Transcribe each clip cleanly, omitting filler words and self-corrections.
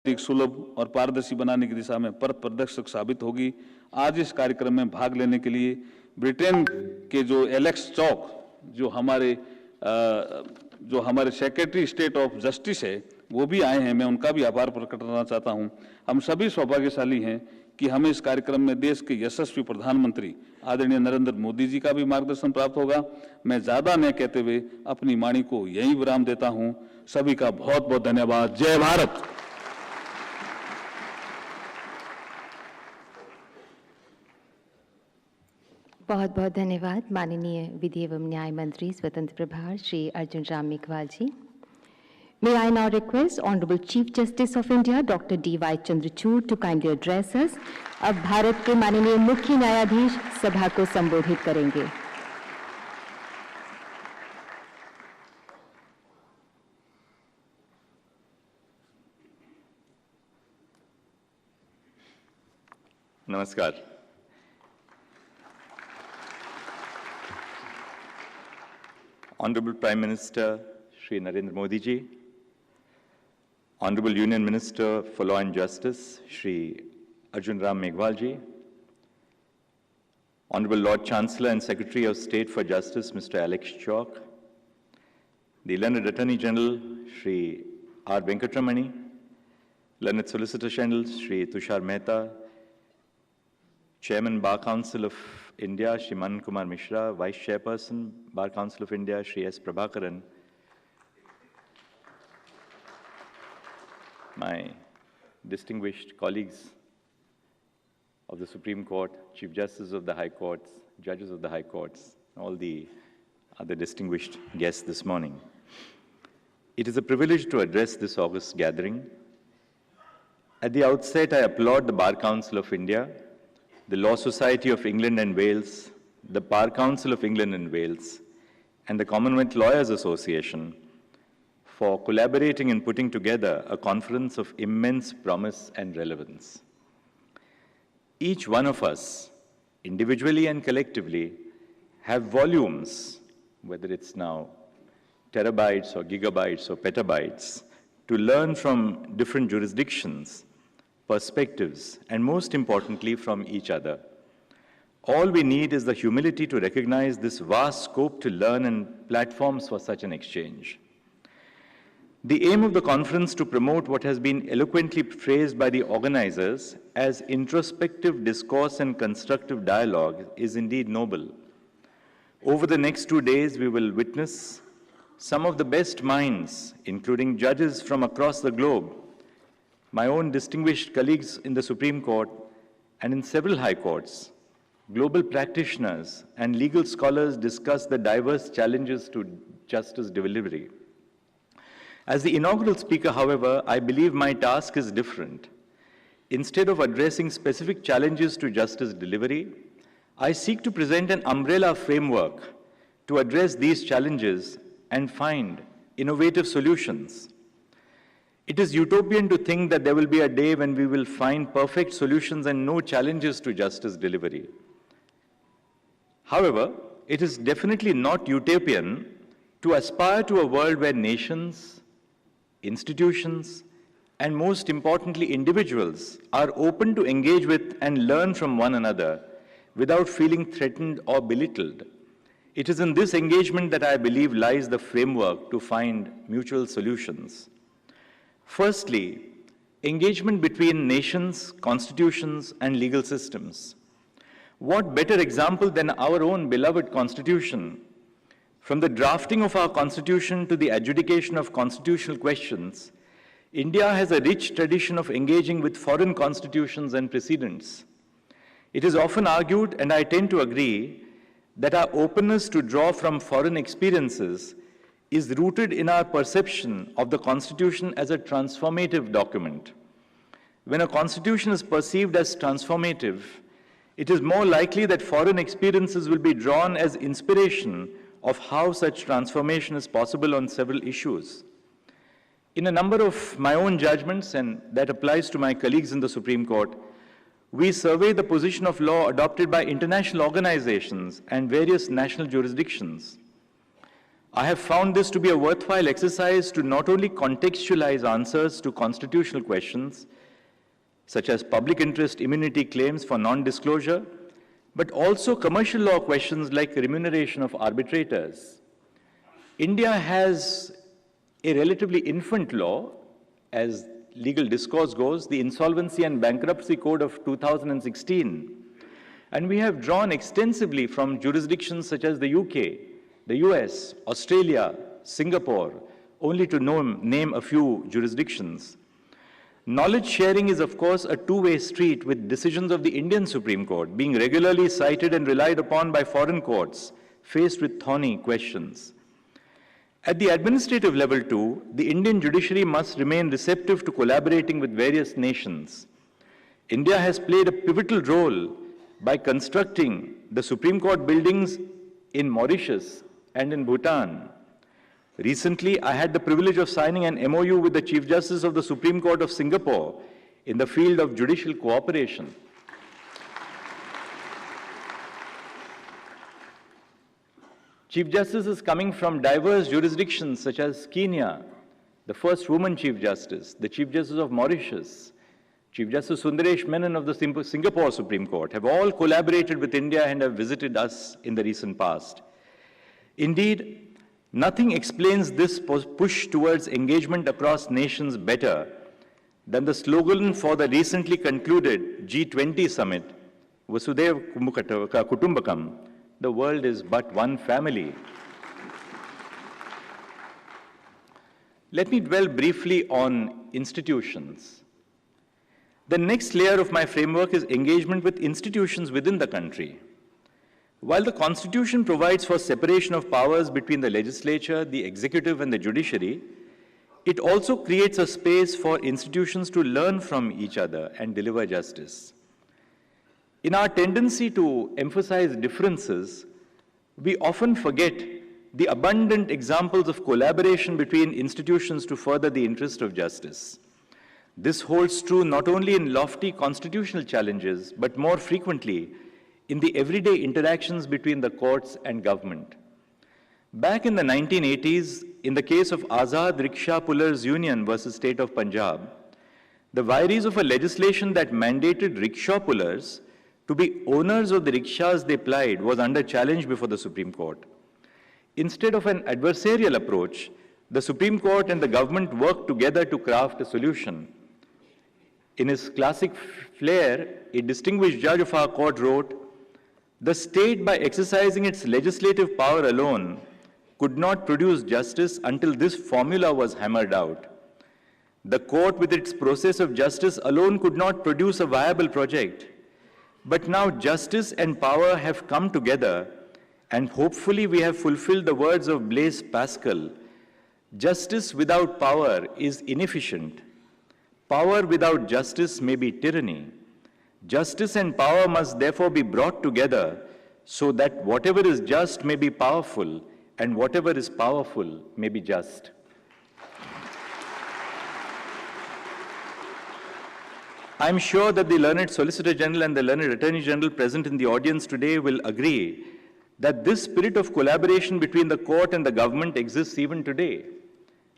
अधिक सुलभ और पारदर्शी बनाने की दिशा में पथ प्रदर्शक साबित होगी। आज इस कार्यक्रम में भाग लेने के लिए ब्रिटेन के जो एलेक्स चौक जो हमारे सेक्रेटरी स्टेट ऑफ जस्टिस है वो भी आए हैं। मैं उनका भी आभार प्रकट करना चाहता हूं। हम सभी सौभाग्यशाली हैं कि हमें इस कार्यक्रम में देश के यशस्वी प्रधानमंत्री आदरणीय नरेंद्र मोदी जी का भी मार्गदर्शन प्राप्त होगा। मैं ज्यादा न कहते हुए अपनी वाणी को यहीं विराम देता हूं। सभी का बहुत बहुत धन्यवाद। जय भारत। बहुत बहुत धन्यवाद माननीय विधि एवं न्याय मंत्री स्वतंत्र प्रभार श्री अर्जुन राम मेघवाल जी। May I now request Honorable Chief Justice of India Dr. D.Y. Chandrachud to kindly address us। अब भारत के माननीय मुख्य न्यायाधीश सभा को संबोधित करेंगे। नमस्कार। Honorable Prime Minister Shri Narendra Modi ji, Honorable Union Minister for Law and Justice Shri Arjun Ram Meghwal ji, Honorable Lord Chancellor and Secretary of State for Justice Mr. Alex Chalk, the Learned Attorney General Shri R. Venkatramani, Learned Solicitor General Shri Tushar Mehta, Chairman Bar Council of India, Shri Manan Kumar Mishra, Vice Chairperson, Bar Council of India, Shri S. Prabhakaran, my distinguished colleagues of the Supreme Court, Chief Justices of the High Courts, Judges of the High Courts, all the other distinguished guests this morning. It is a privilege to address this august gathering. At the outset, I applaud the Bar Council of India, the Law Society of England and Wales, the Bar Council of England and Wales, and the Commonwealth Lawyers Association for collaborating in putting together a conference of immense promise and relevance. Each one of us, individually and collectively, have volumes, whether it's now terabytes or gigabytes or petabytes, to learn from different jurisdictions, perspectives, and most importantly, from each other. All we need is the humility to recognize this vast scope to learn and platforms for such an exchange. The aim of the conference to promote what has been eloquently phrased by the organizers as introspective discourse and constructive dialogue is indeed noble. Over the next 2 days, we will witness some of the best minds, including judges from across the globe, my own distinguished colleagues in the Supreme Court and in several high courts, global practitioners and legal scholars discuss the diverse challenges to justice delivery. As the inaugural speaker, however, I believe my task is different. Instead of addressing specific challenges to justice delivery, I seek to present an umbrella framework to address these challenges and find innovative solutions. It is utopian to think that there will be a day when we will find perfect solutions and no challenges to justice delivery. However, it is definitely not utopian to aspire to a world where nations, institutions, and most importantly, individuals are open to engage with and learn from one another without feeling threatened or belittled. It is in this engagement that I believe lies the framework to find mutual solutions. Firstly, engagement between nations, constitutions, and legal systems. What better example than our own beloved Constitution? From the drafting of our Constitution to the adjudication of constitutional questions, India has a rich tradition of engaging with foreign constitutions and precedents. It is often argued, and I tend to agree, that our openness to draw from foreign experiences is rooted in our perception of the Constitution as a transformative document. When a Constitution is perceived as transformative, it is more likely that foreign experiences will be drawn as inspiration of how such transformation is possible on several issues. In a number of my own judgments, and that applies to my colleagues in the Supreme Court, we survey the position of law adopted by international organizations and various national jurisdictions. I have found this to be a worthwhile exercise to not only contextualize answers to constitutional questions, such as public interest immunity claims for non-disclosure, but also commercial law questions like remuneration of arbitrators. India has a relatively infant law, as legal discourse goes, the Insolvency and Bankruptcy Code of 2016. And we have drawn extensively from jurisdictions such as the UK, the US, Australia, Singapore, only to name a few jurisdictions. Knowledge sharing is, of course, a two-way street, with decisions of the Indian Supreme Court being regularly cited and relied upon by foreign courts faced with thorny questions. At the administrative level too, the Indian judiciary must remain receptive to collaborating with various nations. India has played a pivotal role by constructing the Supreme Court buildings in Mauritius and in Bhutan. Recently, I had the privilege of signing an MOU with the Chief Justice of the Supreme Court of Singapore in the field of judicial cooperation. Chief Justices coming from diverse jurisdictions such as Kenya, the first woman Chief Justice, the Chief Justice of Mauritius, Chief Justice Sundaresh Menon of the Singapore Supreme Court have all collaborated with India and have visited us in the recent past. Indeed, nothing explains this push towards engagement across nations better than the slogan for the recently concluded G20 summit, Vasudhaiva Kutumbakam, the world is but one family. Let me dwell briefly on institutions. The next layer of my framework is engagement with institutions within the country. While the Constitution provides for separation of powers between the legislature, the executive, and the judiciary, it also creates a space for institutions to learn from each other and deliver justice. In our tendency to emphasize differences, we often forget the abundant examples of collaboration between institutions to further the interest of justice. This holds true not only in lofty constitutional challenges, but more frequently in the everyday interactions between the courts and government. Back in the 1980s, in the case of Azad Rickshaw Pullers Union versus State of Punjab, the vires of a legislation that mandated rickshaw pullers to be owners of the rickshaws they plied was under challenge before the Supreme Court. Instead of an adversarial approach, the Supreme Court and the government worked together to craft a solution. In his classic flair, a distinguished judge of our court wrote, "The state, by exercising its legislative power alone, could not produce justice until this formula was hammered out. The court, with its process of justice alone, could not produce a viable project. But now justice and power have come together, and hopefully we have fulfilled the words of Blaise Pascal. Justice without power is inefficient. Power without justice may be tyranny. Justice and power must therefore be brought together so that whatever is just may be powerful, and whatever is powerful may be just." I'm sure that the learned Solicitor General and the learned Attorney General present in the audience today will agree that this spirit of collaboration between the court and the government exists even today.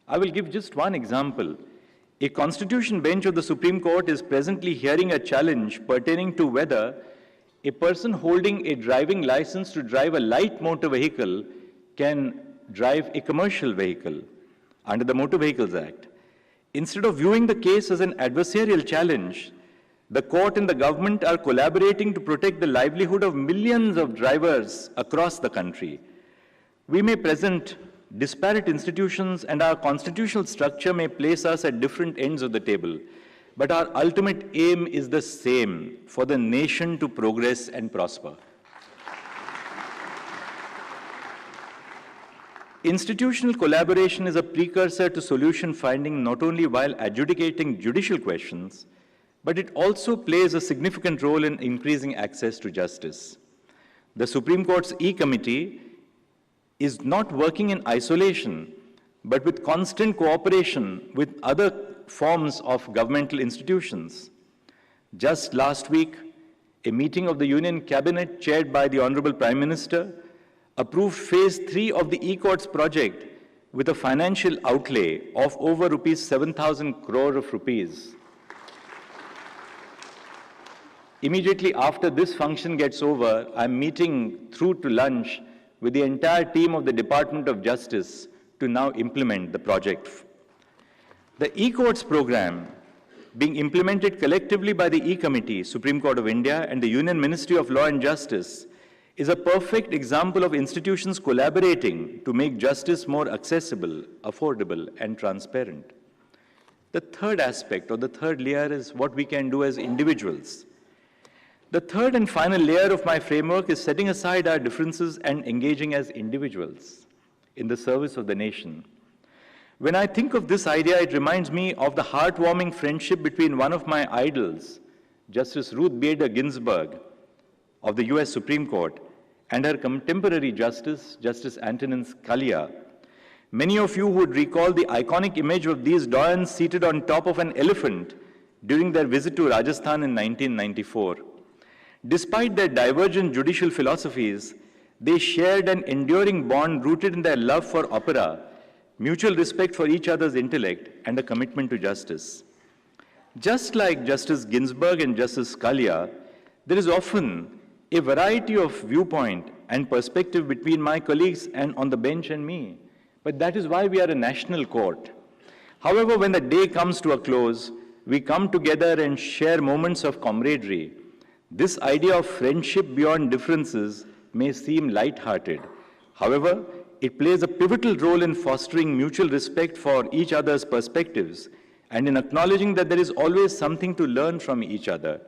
I will give just one example. A Constitution bench of the Supreme Court is presently hearing a challenge pertaining to whether a person holding a driving license to drive a light motor vehicle can drive a commercial vehicle under the Motor Vehicles Act. Instead of viewing the case as an adversarial challenge, the court and the government are collaborating to protect the livelihood of millions of drivers across the country. We may present disparate institutions, and our constitutional structure may place us at different ends of the table, but our ultimate aim is the same: for the nation to progress and prosper. Institutional collaboration is a precursor to solution finding not only while adjudicating judicial questions, but it also plays a significant role in increasing access to justice. The Supreme Court's E-Committee is not working in isolation, but with constant cooperation with other forms of governmental institutions. Just last week, a meeting of the Union Cabinet chaired by the Honorable Prime Minister approved phase 3 of the e-courts project with a financial outlay of over 7,000 crore rupees. Immediately after this function gets over, I'm meeting through to lunch with the entire team of the Department of Justice to now implement the project. The e-courts program, being implemented collectively by the E-Committee, Supreme Court of India, and the Union Ministry of Law and Justice, is a perfect example of institutions collaborating to make justice more accessible, affordable, and transparent. The third aspect, or the third layer, is what we can do as individuals. The third and final layer of my framework is setting aside our differences and engaging as individuals in the service of the nation. When I think of this idea, it reminds me of the heartwarming friendship between one of my idols, Justice Ruth Bader Ginsburg of the US Supreme Court, and her contemporary Justice Antonin Scalia. Many of you would recall the iconic image of these doyens seated on top of an elephant during their visit to Rajasthan in 1994. Despite their divergent judicial philosophies, they shared an enduring bond rooted in their love for opera, mutual respect for each other's intellect, and a commitment to justice. Just like Justice Ginsburg and Justice Scalia, there is often a variety of viewpoint and perspective between my colleagues and on the bench and me. But that is why we are a national court. However, when the day comes to a close, we come together and share moments of camaraderie. This idea of friendship beyond differences may seem light-hearted. However, it plays a pivotal role in fostering mutual respect for each other's perspectives and in acknowledging that there is always something to learn from each other.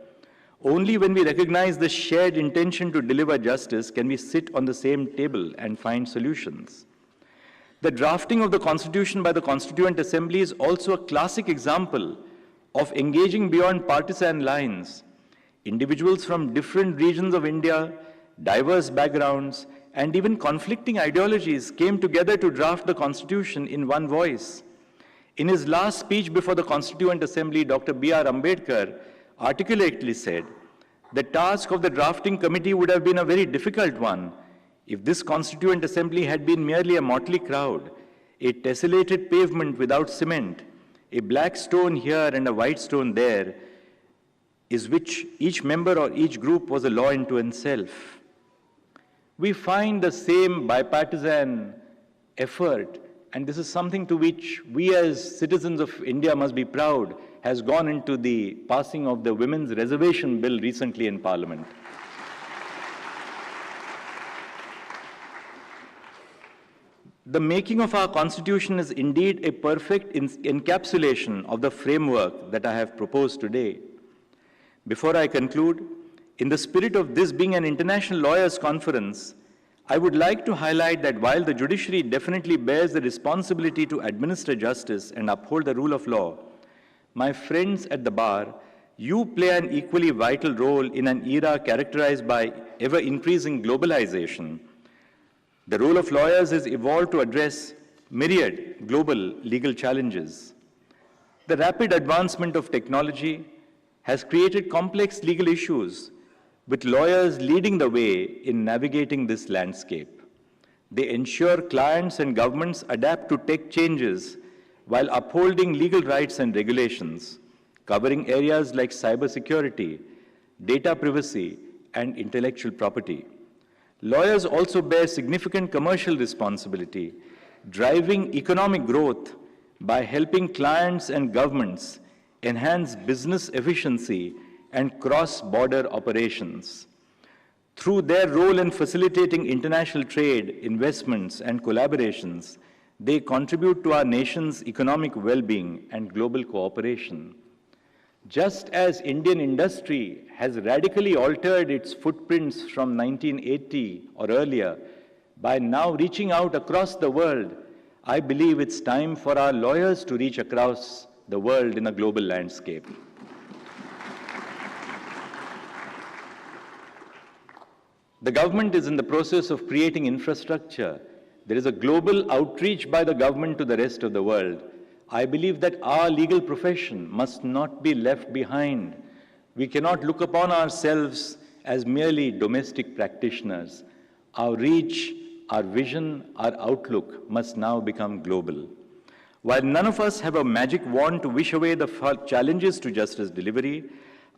Only when we recognize the shared intention to deliver justice can we sit on the same table and find solutions. The drafting of the Constitution by the Constituent Assembly is also a classic example of engaging beyond partisan lines. Individuals from different regions of India, diverse backgrounds, and even conflicting ideologies came together to draft the Constitution in one voice. In his last speech before the Constituent Assembly, Dr. B.R. Ambedkar articulately said, "The task of the drafting committee would have been a very difficult one if this Constituent Assembly had been merely a motley crowd, a tessellated pavement without cement, a black stone here and a white stone there, is which each member or each group was a law unto itself." We find the same bipartisan effort, and this is something to which we as citizens of India must be proud, has gone into the passing of the Women's Reservation Bill recently in Parliament. The making of our Constitution is indeed a perfect encapsulation of the framework that I have proposed today. Before I conclude, in the spirit of this being an international lawyers' conference, I would like to highlight that while the judiciary definitely bears the responsibility to administer justice and uphold the rule of law, my friends at the bar, you play an equally vital role in an era characterized by ever-increasing globalization. The role of lawyers has evolved to address myriad global legal challenges. The rapid advancement of technology has created complex legal issues, with lawyers leading the way in navigating this landscape. They ensure clients and governments adapt to tech changes while upholding legal rights and regulations, covering areas like cybersecurity, data privacy, and intellectual property. Lawyers also bear significant commercial responsibility, driving economic growth by helping clients and governments enhance business efficiency and cross-border operations. Through their role in facilitating international trade, investments, and collaborations, they contribute to our nation's economic well-being and global cooperation. Just as Indian industry has radically altered its footprints from 1980 or earlier, by now reaching out across the world, I believe it's time for our lawyers to reach across the world in a global landscape. The government is in the process of creating infrastructure. There is a global outreach by the government to the rest of the world. I believe that our legal profession must not be left behind. We cannot look upon ourselves as merely domestic practitioners. Our reach our vision, our outlook must now become global. While none of us have a magic wand to wish away the challenges to justice delivery,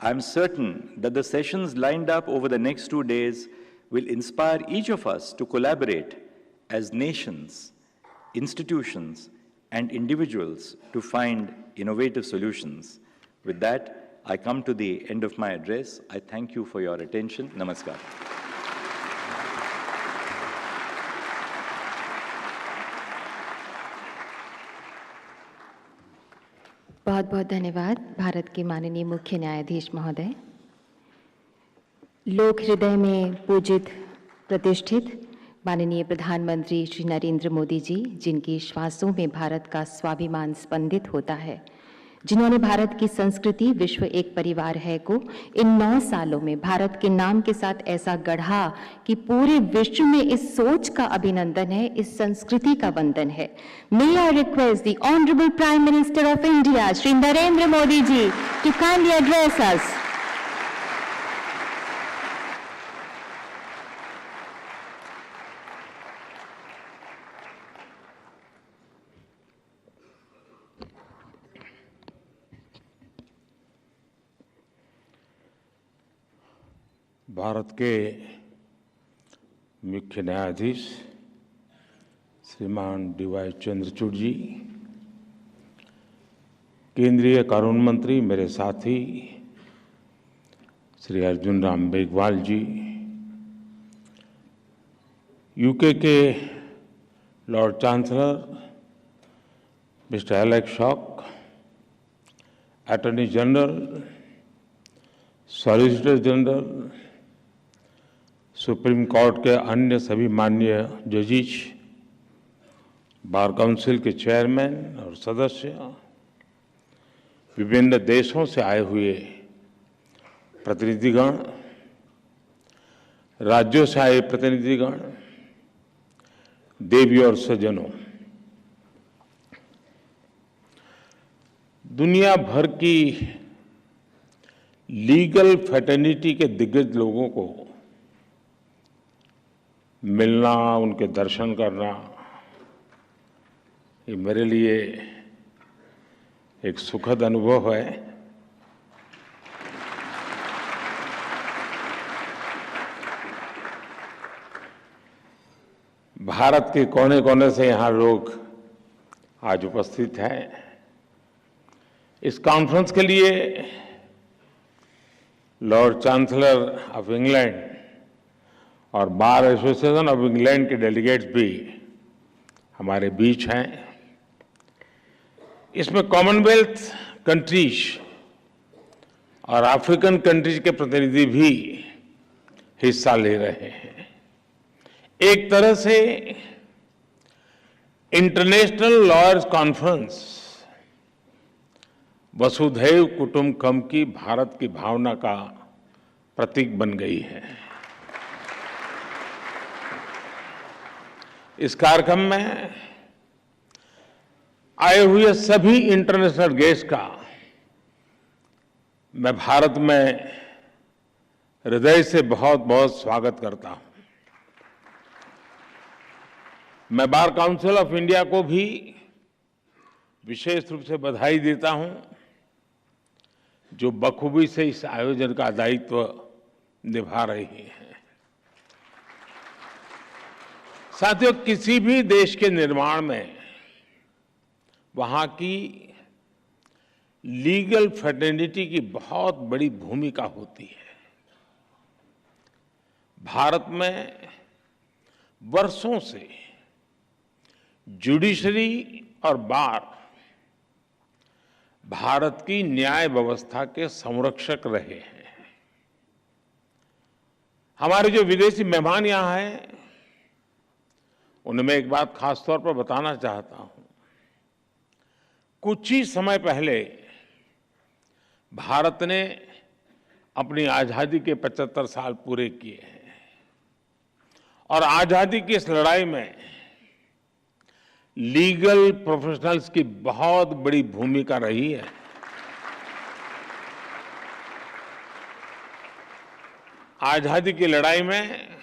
I am certain that the sessions lined up over the next 2 days will inspire each of us to collaborate as nations, institutions, and individuals to find innovative solutions. With that, I come to the end of my address. I thank you for your attention. Namaskar. बहुत बहुत धन्यवाद भारत के माननीय मुख्य न्यायाधीश महोदय। लोक हृदय में पूजित प्रतिष्ठित माननीय प्रधानमंत्री श्री नरेंद्र मोदी जी, जिनकी श्वासों में भारत का स्वाभिमान स्पंदित होता है, जिन्होंने भारत की संस्कृति विश्व एक परिवार है को इन 9 सालों में भारत के नाम के साथ ऐसा गढ़ा कि पूरे विश्व में इस सोच का अभिनंदन है, इस संस्कृति का वंदन है। May I request the honourable prime minister of India Shri Narendra Modi ji to kindly address us. Bharat के मुख्य न्यायाधीश श्रीमान डी.वाई. चंद्रचूड़ जी, केंद्रीय कानून मंत्री मेरे साथी श्री अर्जुन राम मेघवाल जी, यूके के Lord chancellor mister Alex shock, attorney general, solicitor general, supreme court के अन्य सभी माननीय जजिस, बार काउंसिल के चेयरमैन और सदस्य, विभिन्न देशों से आए हुए प्रतिनिधिगण, राज्यों से आए प्रतिनिधिगण, देवी और सज्जनों, दुनिया भर की लीगल फ्रेटर्निटी के दिग्गज लोगों को मिलना, उनके दर्शन करना, ये मेरे लिए एक सुखद अनुभव है। भारत के कोने कोने से यहाँ लोग आज उपस्थित हैं। इस कॉन्फ्रेंस के लिए लॉर्ड चांसलर ऑफ इंग्लैंड और बार एसोसिएशन ऑफ इंग्लैंड के डेलीगेट्स भी हमारे बीच हैं। इसमें कॉमनवेल्थ कंट्रीज और अफ्रीकन कंट्रीज के प्रतिनिधि भी हिस्सा ले रहे हैं। एक तरह से इंटरनेशनल लॉयर्स कॉन्फ्रेंस वसुधैव कुटुंबकम की भारत की भावना का प्रतीक बन गई है। इस कार्यक्रम में आए हुए सभी इंटरनेशनल गेस्ट का मैं भारत में हृदय से बहुत बहुत स्वागत करता हूं। मैं बार काउंसिल ऑफ इंडिया को भी विशेष रूप से बधाई देता हूं, जो बखूबी से इस आयोजन का दायित्व निभा रही है। साथियों, किसी भी देश के निर्माण में वहां की लीगल फ्रेटर्निटी की बहुत बड़ी भूमिका होती है। भारत में वर्षों से जुडिशरी और बार भारत की न्याय व्यवस्था के संरक्षक रहे हैं। हमारे जो विदेशी मेहमान यहां हैं, उन्हें मैं एक बात खास तौर पर बताना चाहता हूं। कुछ ही समय पहले भारत ने अपनी आजादी के 75 साल पूरे किए हैं और आजादी की इस लड़ाई में लीगल प्रोफेशनल्स की बहुत बड़ी भूमिका रही है। आजादी की लड़ाई में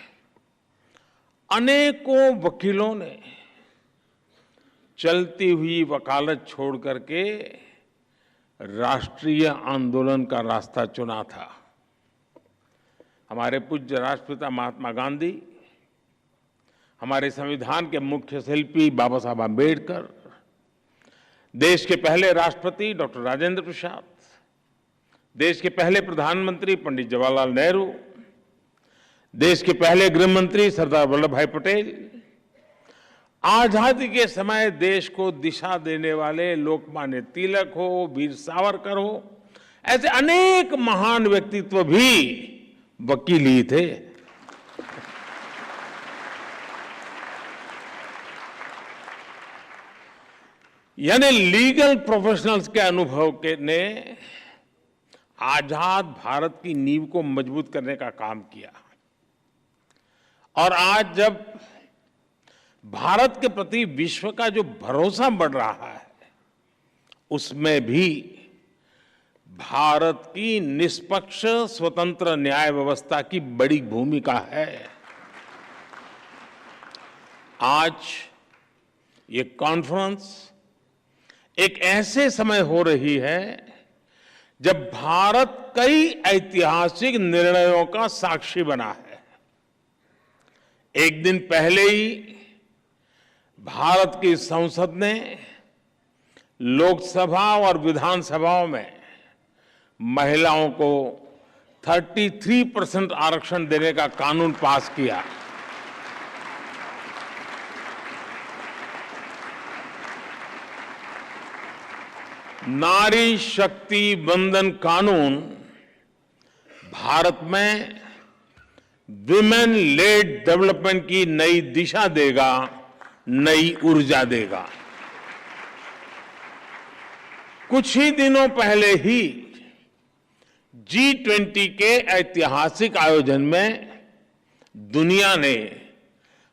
अनेकों वकीलों ने चलती हुई वकालत छोड़ करके राष्ट्रीय आंदोलन का रास्ता चुना था। हमारे पूज्य राष्ट्रपिता महात्मा गांधी, हमारे संविधान के मुख्य शिल्पी बाबा साहब आम्बेडकर, देश के पहले राष्ट्रपति डॉक्टर राजेंद्र प्रसाद, देश के पहले प्रधानमंत्री पंडित जवाहरलाल नेहरू, देश के पहले गृह मंत्री सरदार वल्लभ भाई पटेल, आजादी के समय देश को दिशा देने वाले लोकमान्य तिलक हो, वीर सावरकर हो, ऐसे अनेक महान व्यक्तित्व भी वकील ही थे। यानी लीगल प्रोफेशनल्स के अनुभव के ने आजाद भारत की नींव को मजबूत करने का काम किया। और आज जब भारत के प्रति विश्व का जो भरोसा बढ़ रहा है, उसमें भी भारत की निष्पक्ष स्वतंत्र न्याय व्यवस्था की बड़ी भूमिका है। आज ये कॉन्फ्रेंस एक ऐसे समय हो रही है जब भारत कई ऐतिहासिक निर्णयों का साक्षी बना है। एक दिन पहले ही भारत की संसद ने लोकसभा और विधानसभाओं में महिलाओं को 33% आरक्षण देने का कानून पास किया। नारी शक्ति वंदन कानून भारत में विमेन लेड डेवलपमेंट की नई दिशा देगा, नई ऊर्जा देगा। कुछ ही दिनों पहले ही G20 के ऐतिहासिक आयोजन में दुनिया ने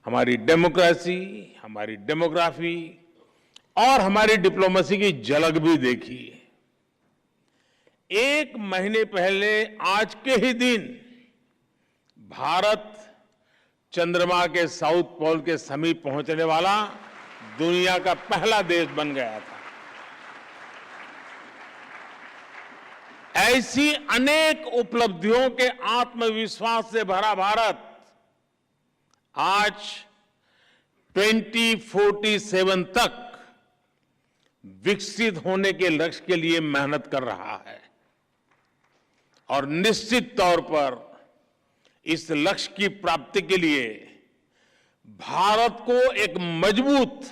हमारी डेमोक्रेसी, हमारी डेमोग्राफी और हमारी डिप्लोमेसी की झलक भी देखी। एक महीने पहले आज के ही दिन भारत चंद्रमा के साउथ पोल के समीप पहुंचने वाला दुनिया का पहला देश बन गया था। ऐसी अनेक उपलब्धियों के आत्मविश्वास से भरा भारत आज 2047 तक विकसित होने के लक्ष्य के लिए मेहनत कर रहा है और निश्चित तौर पर इस लक्ष्य की प्राप्ति के लिए भारत को एक मजबूत,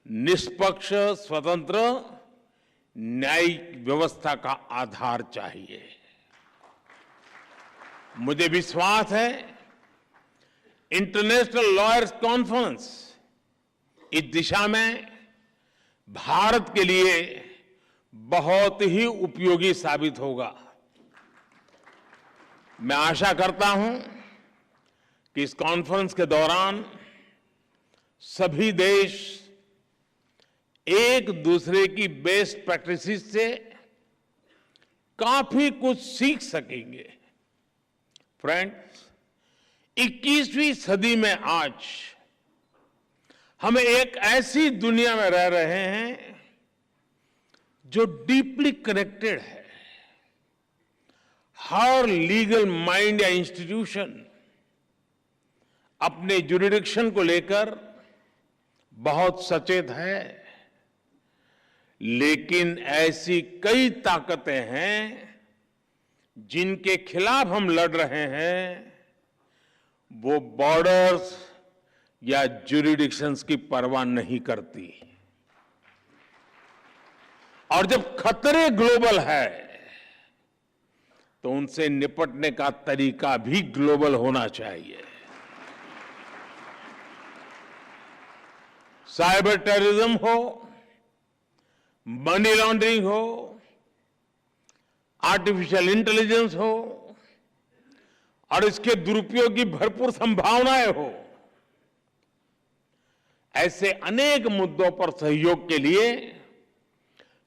निष्पक्ष, स्वतंत्र न्यायिक व्यवस्था का आधार चाहिए। मुझे विश्वास है इंटरनेशनल लॉयर्स कॉन्फ्रेंस इस दिशा में भारत के लिए बहुत ही उपयोगी साबित होगा। मैं आशा करता हूं कि इस कॉन्फ्रेंस के दौरान सभी देश एक दूसरे की बेस्ट प्रैक्टिसेस से काफी कुछ सीख सकेंगे। फ्रेंड्स, 21वीं सदी में आज हम एक ऐसी दुनिया में रह रहे हैं जो डीपली कनेक्टेड है। हर लीगल माइंड या इंस्टीट्यूशन अपने जुरिडिक्शन को लेकर बहुत सचेत है, लेकिन ऐसी कई ताकतें हैं जिनके खिलाफ हम लड़ रहे हैं, वो बॉर्डर्स या जुरिडिक्शंस की परवाह नहीं करती। और जब खतरे ग्लोबल है तो उनसे निपटने का तरीका भी ग्लोबल होना चाहिए। साइबर टेररिज्म हो, मनी लॉन्ड्रिंग हो, आर्टिफिशियल इंटेलिजेंस हो और इसके दुरुपयोग की भरपूर संभावनाएं हो, ऐसे अनेक मुद्दों पर सहयोग के लिए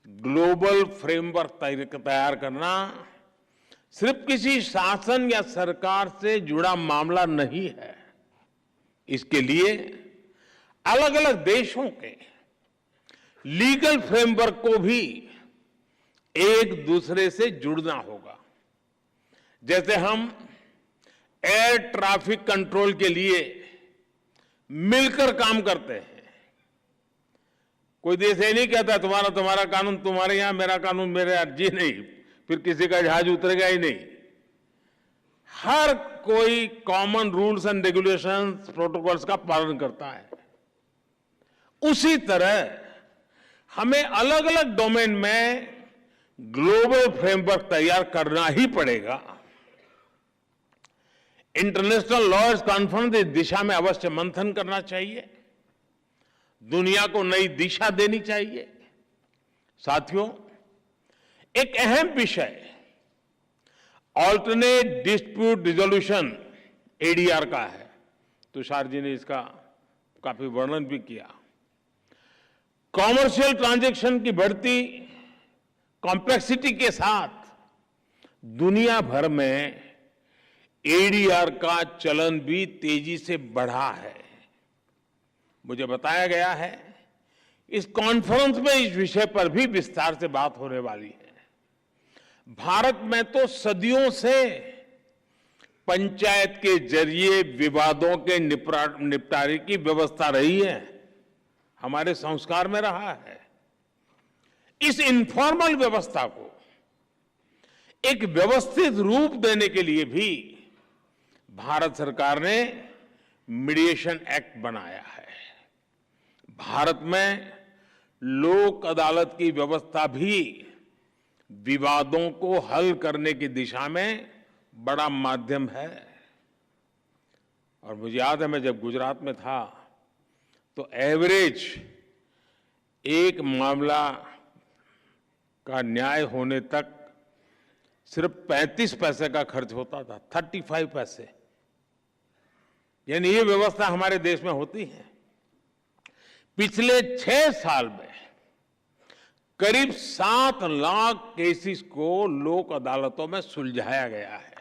ग्लोबल फ्रेमवर्क तैयार करना सिर्फ किसी शासन या सरकार से जुड़ा मामला नहीं है। इसके लिए अलग अलग देशों के लीगल फ्रेमवर्क को भी एक दूसरे से जुड़ना होगा। जैसे हम एयर ट्रैफिक कंट्रोल के लिए मिलकर काम करते हैं। कोई देश ये नहीं कहता तुम्हारा कानून तुम्हारे यहां, मेरा कानून मेरे यहां। जी नहीं, फिर किसी का जहाज उतरेगा ही नहीं। हर कोई common rules and regulations, protocols का पालन करता है। उसी तरह हमें अलग अलग डोमेन में ग्लोबल फ्रेमवर्क तैयार करना ही पड़ेगा। इंटरनेशनल लॉयर्स कॉन्फ्रेंस इस दिशा में अवश्य मंथन करना चाहिए, दुनिया को नई दिशा देनी चाहिए। साथियों, एक अहम विषय ऑल्टरनेट डिस्प्यूट रिजोल्यूशन एडीआर का है। तुषार जी ने इसका काफी वर्णन भी किया। कॉमर्शियल ट्रांजैक्शन की बढ़ती कॉम्प्लेक्सिटी के साथ दुनिया भर में एडीआर का चलन भी तेजी से बढ़ा है। मुझे बताया गया है इस कॉन्फ्रेंस में इस विषय पर भी विस्तार से बात होने वाली है। भारत में तो सदियों से पंचायत के जरिए विवादों के निपटारे की व्यवस्था रही है, हमारे संस्कार में रहा है। इस इनफॉर्मल व्यवस्था को एक व्यवस्थित रूप देने के लिए भी भारत सरकार ने मीडिएशन एक्ट बनाया है। भारत में लोक अदालत की व्यवस्था भी विवादों को हल करने की दिशा में बड़ा माध्यम है। और मुझे याद है, मैं जब गुजरात में था तो एवरेज एक मामला का न्याय होने तक सिर्फ 35 पैसे का खर्च होता था, 35 पैसे। यानी ये व्यवस्था हमारे देश में होती है। पिछले 6 साल में करीब 7 लाख केसेस को लोक अदालतों में सुलझाया गया है।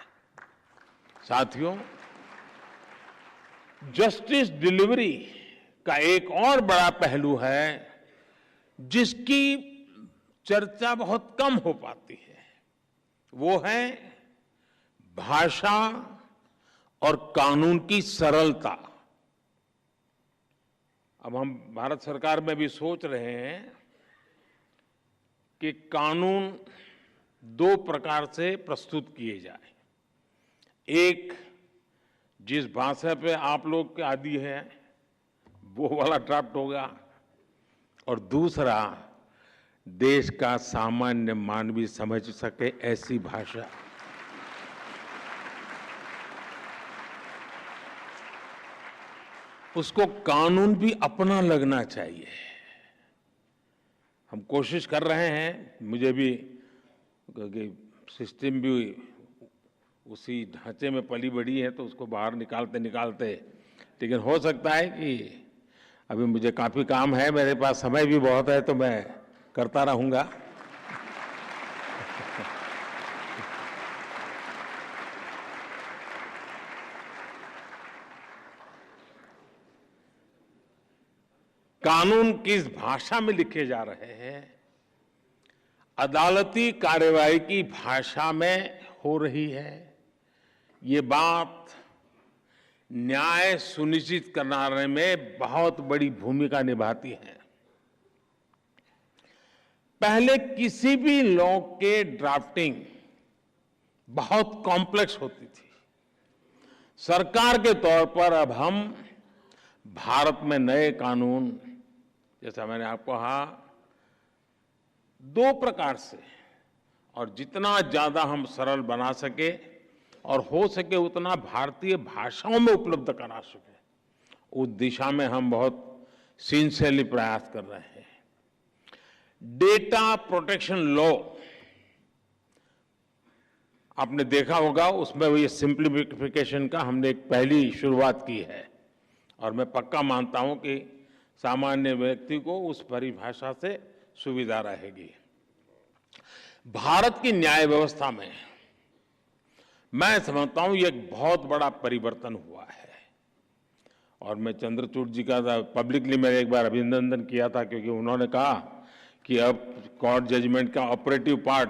साथियों, जस्टिस डिलीवरी का एक और बड़ा पहलू है जिसकी चर्चा बहुत कम हो पाती है, वो है भाषा और कानून की सरलता। अब हम भारत सरकार में भी सोच रहे हैं कि कानून 2 प्रकार से प्रस्तुत किए जाए। एक, जिस भाषा पे आप लोग के आदी हैं वो वाला ड्राफ्ट होगा, और दूसरा देश का सामान्य मानवी समझ सके ऐसी भाषा। उसको कानून भी अपना लगना चाहिए। हम कोशिश कर रहे हैं, मुझे भी, क्योंकि सिस्टम भी उसी ढांचे में पली बढ़ी है तो उसको बाहर निकालते निकालते, लेकिन हो सकता है कि अभी मुझे काफी काम है, मेरे पास समय भी बहुत है, तो मैं करता रहूंगा। कानून किस भाषा में लिखे जा रहे हैं, अदालती कार्यवाही की भाषा में हो रही है, ये बात न्याय सुनिश्चित कराने में बहुत बड़ी भूमिका निभाती है। पहले किसी भी लॉ के ड्राफ्टिंग बहुत कॉम्प्लेक्स होती थी। सरकार के तौर पर अब हम भारत में नए कानून, जैसा मैंने आपको कहा, 2 प्रकार से, और जितना ज्यादा हम सरल बना सके और हो सके उतना भारतीय भाषाओं में उपलब्ध करा सके, उस दिशा में हम बहुत सिंसियरली प्रयास कर रहे हैं। डेटा प्रोटेक्शन लॉ आपने देखा होगा, उसमें ये सिंप्लीफिकेशन का हमने एक पहली शुरुआत की है, और मैं पक्का मानता हूं कि सामान्य व्यक्ति को उस परिभाषा से सुविधा रहेगी। भारत की न्याय व्यवस्था में मैं समझता हूं ये एक बहुत बड़ा परिवर्तन हुआ है, और मैं चंद्रचूड़ जी का पब्लिकली मैंने एक बार अभिनंदन किया था, क्योंकि उन्होंने कहा कि अब कोर्ट जजमेंट का ऑपरेटिव पार्ट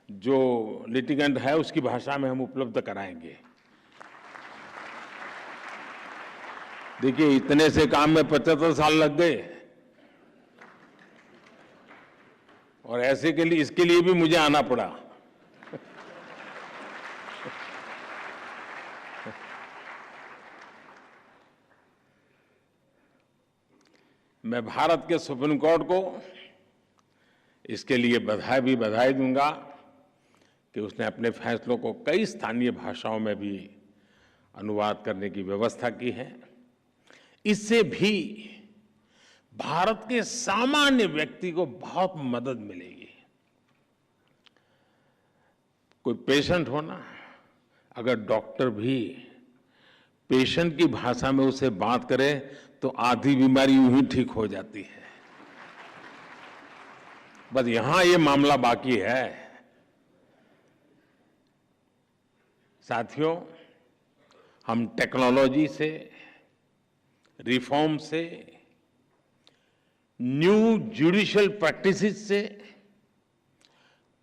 जो लिटिगेंट है उसकी भाषा में हम उपलब्ध कराएंगे। देखिए, इतने से काम में 75 साल लग गए, और ऐसे के लिए, इसके लिए भी मुझे आना पड़ा। मैं भारत के सुप्रीम कोर्ट को इसके लिए बधाई दूंगा कि उसने अपने फैसलों को कई स्थानीय भाषाओं में भी अनुवाद करने की व्यवस्था की है। इससे भी भारत के सामान्य व्यक्ति को बहुत मदद मिलेगी। कोई पेशेंट हो ना, अगर डॉक्टर भी पेशेंट की भाषा में उससे बात करे तो आधी बीमारी यूं ही ठीक हो जाती है। बस यहां ये मामला बाकी है। साथियों, हम टेक्नोलॉजी से, रिफॉर्म से, न्यू जुडिशियल प्रैक्टिसेस से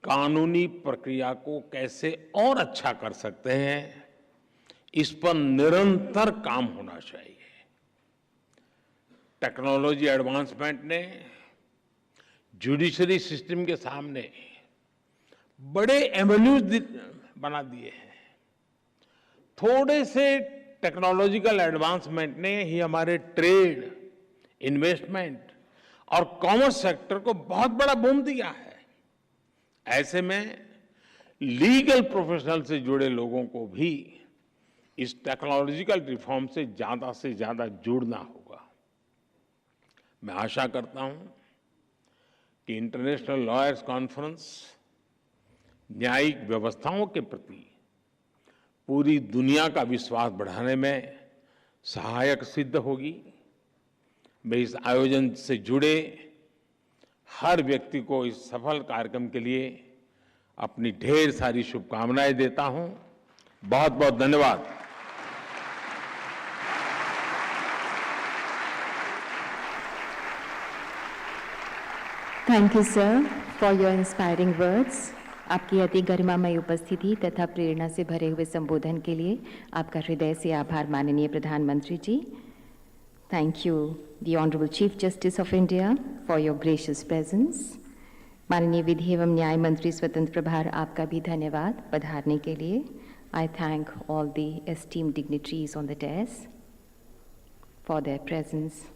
कानूनी प्रक्रिया को कैसे और अच्छा कर सकते हैं, इस पर निरंतर काम होना चाहिए। टेक्नोलॉजी एडवांसमेंट ने जुडिशरी सिस्टम के सामने बड़े एवेन्यूज बना दिए हैं। थोड़े से टेक्नोलॉजिकल एडवांसमेंट ने ही हमारे ट्रेड, इन्वेस्टमेंट और कॉमर्स सेक्टर को बहुत बड़ा बूम दिया है। ऐसे में लीगल प्रोफेशनल से जुड़े लोगों को भी इस टेक्नोलॉजिकल रिफॉर्म से ज्यादा जुड़ना होगा। मैं आशा करता हूं कि इंटरनेशनल लॉयर्स कॉन्फ्रेंस न्यायिक व्यवस्थाओं के प्रति पूरी दुनिया का विश्वास बढ़ाने में सहायक सिद्ध होगी। मैं इस आयोजन से जुड़े हर व्यक्ति को इस सफल कार्यक्रम के लिए अपनी ढेर सारी शुभकामनाएं देता हूं। बहुत बहुत धन्यवाद। Thank you sir for your inspiring words. आपकी अति गरिमामय उपस्थिति तथा प्रेरणा से भरे हुए संबोधन के लिए आपका हृदय से आभार माननीय प्रधानमंत्री जी। Thank you the honourable chief justice of India for your gracious presence. माननीय विधि एवं न्याय मंत्री स्वतंत्र प्रभार, आपका भी धन्यवाद पधारने के लिए। आई thank all the esteemed dignitaries on the desk for their presence.